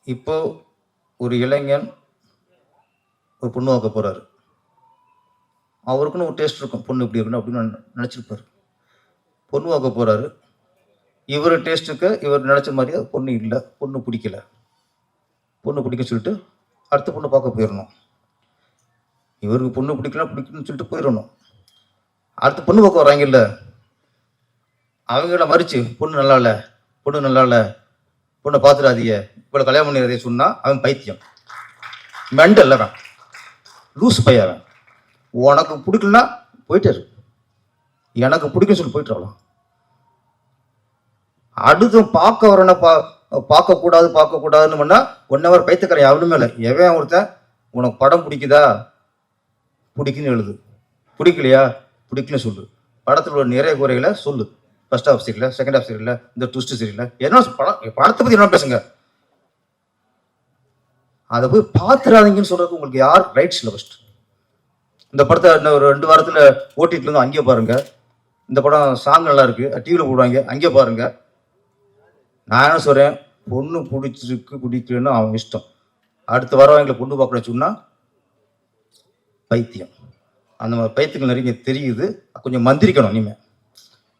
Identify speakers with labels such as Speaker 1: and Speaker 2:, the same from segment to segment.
Speaker 1: இப்போ ஒரு இளைஞன் ஒரு பொண்ணு பார்க்க போறாரு. அவருக்குன்னு ஒரு டேஸ்ட் இருக்கும். பொண்ணு இப்படி இருக்கணும் அப்படின்னு நினைச்சிருப்பாரு. பொண்ணு பார்க்க போறாரு. இவர் டேஸ்ட்டுக்கு இவர் நினைச்ச மாதிரியே பொண்ணு இல்லை, பொண்ணு பிடிக்கல. பொண்ணு பிடிக்க சொல்லிட்டு அடுத்த பொண்ணு பார்க்க போயிடணும். இவருக்கு பொண்ணு பிடிக்கணும்னு சொல்லிட்டு போயிடணும். அடுத்த பொண்ணு பார்க்க வராங்கல்ல, அவங்கள மறிச்சு பொண்ணு நல்லா இல்லை, பொண்ணு நல்லா இல்லை, பொண்ணை பார்த்துடாதீங்க, இவ்வளோ கல்யாணம் பண்ணிடுறதே சொன்னா அவன் பைத்தியம், மெண்டல், அவன் லூஸ் பையன். உனக்கு பிடிக்கலன்னா போயிட்டாரு, எனக்கு பிடிக்கும் சொல்லி போயிட்டு வரலாம். அடுத்து பார்க்க வரணும், பார்க்கக்கூடாதுன்னு பண்ணா 1 hour பைத்தியக்காரன் எவனுமே இல்லை. எவன் ஒருத்தன் உனக்கு படம் பிடிக்குதா, பிடிக்குன்னு எழுது, பிடிக்கலையா பிடிக்கலன்னு சொல்லு, படத்தில் உள்ள நிறைய குறைகளை சொல்லு, ஃபர்ஸ்ட் ஹாஃப் சரியில்லை, செகண்ட் ஹாஃப் சரியில்லை, இந்த ட்விஸ்ட் சரியில்லை, என்ன படத்தை பற்றி என்ன பேசுங்க. அதை போய் பார்த்துடாதீங்கன்னு சொல்றதுக்கு உங்களுக்கு யார் ரைட்ஸ் இல்லை? ஃபர்ஸ்ட் இந்த படத்தை இன்னும் ஒரு 2 வாரத்தில் ஓட்டிட்டு இருந்து அங்கேயே பாருங்க. இந்த படம் சாங் நல்லா இருக்கு, டிவியில் போடுவாங்க, அங்கேயே பாருங்க. நான் என்ன சொல்றேன், பொண்ணு பிடிச்சிருக்கு பிடிக்கலன்னு அவன் இஷ்டம். அடுத்து வரவங்களை பொண்ணு பார்க்கணும் சொன்னா பைத்தியம். அந்த மாதிரி பைத்தியங்கள் நிறைய தெரியுது. கொஞ்சம் மந்திரிக்கணும், இனிமே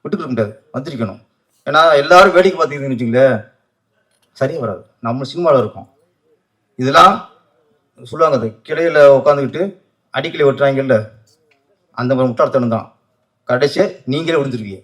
Speaker 1: விட்டுக்க முடியாது, மந்திரிக்கணும். ஏன்னா எல்லாரும் வேடிக்கை பார்த்தீங்கன்னு வச்சுங்களேன், சரியா வராது. நம்ம சினிமாவில் இருக்கோம், இதெல்லாம் சொல்லுவாங்க, அது கிளையில உட்காந்துக்கிட்டு அடிக்கலை வெட்டுறாங்கல்ல, அந்த மாதிரி முட்டாள்தனம் தான். கடைசியாக நீங்களே விழுந்துருவீங்க.